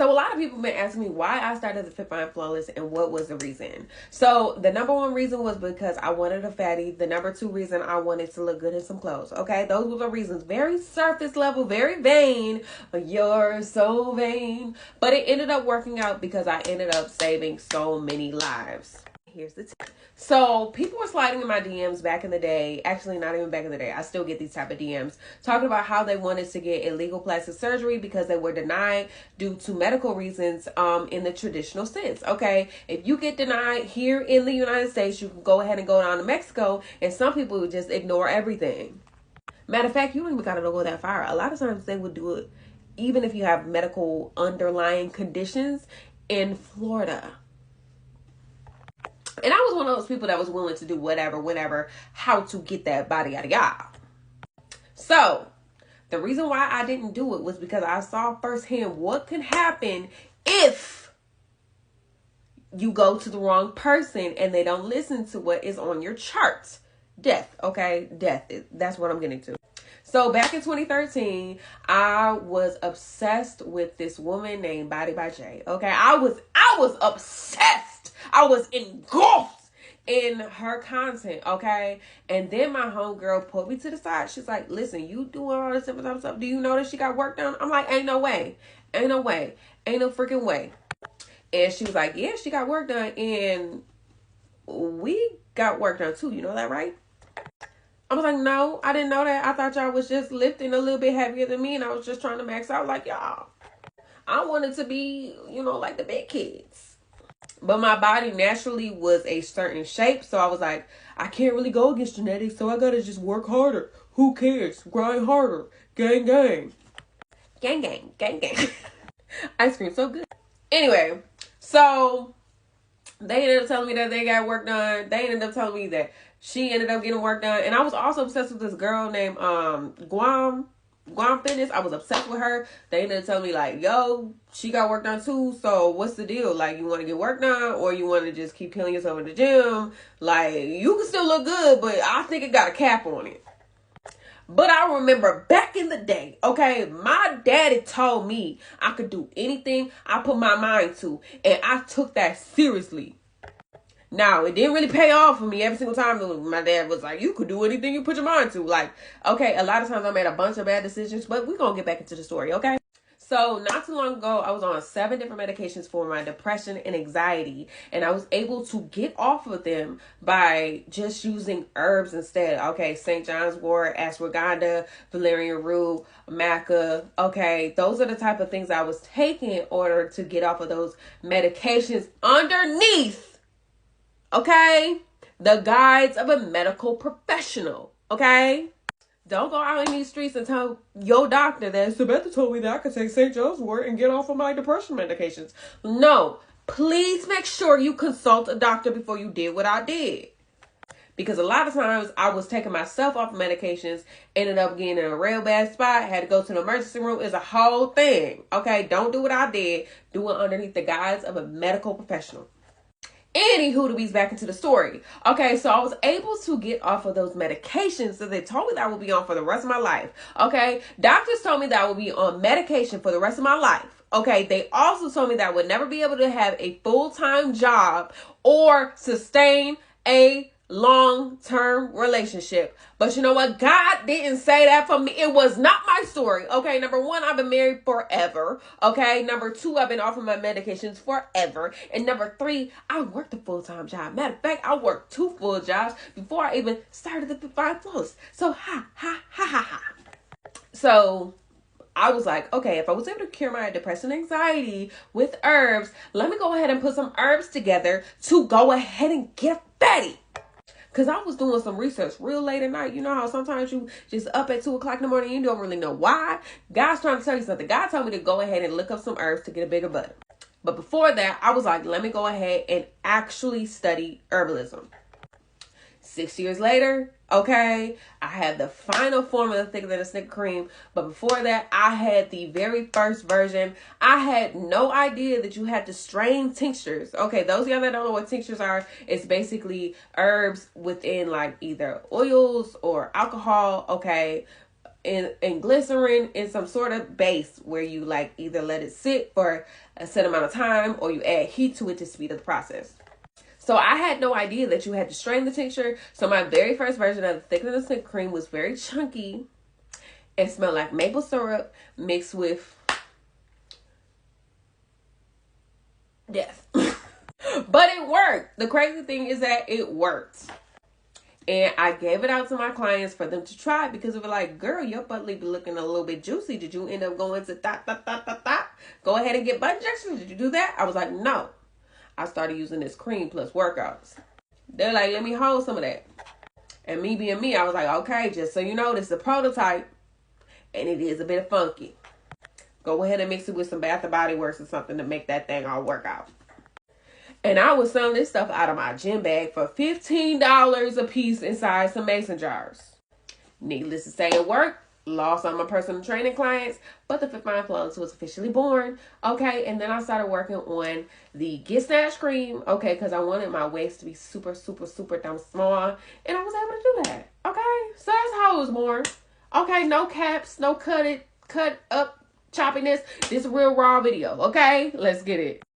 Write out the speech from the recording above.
So a lot of people have been asking me why I started the Fit Fine Flawless and what was the reason. So the number one reason was because I wanted a fatty. The number two reason, I wanted to look good in some clothes. Okay, those were the reasons. Very surface level, very vain. You're so vain. But it ended up working out because I ended up saving so many lives. Here's the tip. So people were sliding in my DMs back in the day. Actually, not even back in the day. I still get these type of DMs talking about how they wanted to get illegal plastic surgery because they were denied due to medical reasons in the traditional sense. Okay, if you get denied here in the United States, you can go ahead and go down to Mexico, and some people would just ignore everything. Matter of fact, you don't even gotta go that far. A lot of times they would do it even if you have medical underlying conditions in Florida. And I was one of those people that was willing to do whatever, whenever, how to get that body out of y'all. So, the reason why I didn't do it was because I saw firsthand what can happen if you go to the wrong person and they don't listen to what is on your chart. Death, okay? Death. That's what I'm getting to. So back in 2013, I was obsessed with this woman named Body by Jay. Okay, I was obsessed. I was engulfed in her content. Okay, and then my homegirl pulled me to the side. She's like, "Listen, you doing all this simple stuff. Do you know that she got work done?" I'm like, "Ain't no way, ain't no way, ain't no freaking way." And she was like, "Yeah, she got work done, and we got work done too. You know that, right?" I was like, "No, I didn't know that. I thought y'all was just lifting a little bit heavier than me, and I was just trying to max out like y'all. I wanted to be, like the big kids. But my body naturally was a certain shape, so I was like, I can't really go against genetics, so I gotta just work harder. Who cares? Grind harder. Gang, gang. Gang, gang. Gang, gang." Ice cream, so good. Anyway, so they ended up telling me that they got work done. They ended up telling me that she ended up getting work done. And I was also obsessed with this girl named Guam Fitness. I was obsessed with her. They ended up telling me like, "Yo, she got work done too. So what's the deal? Like, you want to get work done or you want to just keep killing yourself in the gym? Like, you can still look good, but I think it got a cap on it." But I remember back in the day, okay, my daddy told me I could do anything I put my mind to. And I took that seriously. Now, it didn't really pay off for me every single time. My dad was like, "You could do anything you put your mind to." Like, okay, a lot of times I made a bunch of bad decisions, but we're going to get back into the story, okay? So not too long ago, I was on 7 different medications for my depression and anxiety, and I was able to get off of them by just using herbs instead. Okay, St. John's wort, ashwagandha, valerian root, maca. Okay, those are the type of things I was taking in order to get off of those medications underneath, okay, the guides of a medical professional. Okay, don't go out in these streets and tell your doctor that Samantha told me that I could take St. John's wort and get off of my depression medications. No, please make sure you consult a doctor before you did what I did. Because a lot of times I was taking myself off medications, ended up getting in a real bad spot, had to go to the emergency room. It's a whole thing. Okay, don't do what I did. Do it underneath the guides of a medical professional. Anywho, to be back into the story. Okay, so I was able to get off of those medications that they told me that I would be on for the rest of my life. Okay, doctors told me that I would be on medication for the rest of my life. Okay, they also told me that I would never be able to have a full-time job or sustain a long-term relationship. But you know what? God didn't say that for me. It was not my story. Okay, number 1, I've been married forever. Okay, number 2, I've been off of my medications forever. And number 3, I worked a full-time job. Matter of fact, I worked 2 full jobs before I even started the Fit Fine Flawless. So So I was like, okay, if I was able to cure my depression and anxiety with herbs, let me go ahead and put some herbs together to go ahead and get fatty. Because I was doing some research real late at night. You know how sometimes you just up at 2 o'clock in the morning, you don't really know why. God's trying to tell you something. God told me to go ahead and look up some herbs to get a bigger butt. But before that, I was like, let me go ahead and actually study herbalism. 6 years later, okay, I had the final formula thicker than a Snicker cream. But before that, I had the very first version. I had no idea that you had to strain tinctures. Okay, those of y'all that don't know what tinctures are, it's basically herbs within like either oils or alcohol. Okay, and glycerin and some sort of base where you like either let it sit for a set amount of time or you add heat to it to speed up the process. So I had no idea that you had to strain the tincture. So my very first version of the thickening the cream was very chunky. It smelled like maple syrup mixed with death. But it worked. The crazy thing is that it worked. And I gave it out to my clients for them to try because they were like, girl, your butt be looking a little bit juicy. Did you end up going to go ahead and get butt injections? Did you do that? I was like, no. I started using this cream plus workouts. They're like, let me hold some of that. And me being me, I was like, okay, just so you know, this is a prototype. And it is a bit funky. Go ahead and mix it with some Bath & Body Works or something to make that thing all work out. And I was selling this stuff out of my gym bag for $15 a piece inside some mason jars. Needless to say, it worked. Lost on my personal training clients, but the Fit Fine Flawless was officially born. Okay, and then I started working on the Get Snatch cream. Okay, because I wanted my waist to be super, super, super damn small, and I was able to do that. Okay, so that's how it was born. Okay, no caps, no cut up choppiness. This is a real raw video. Okay, let's get it.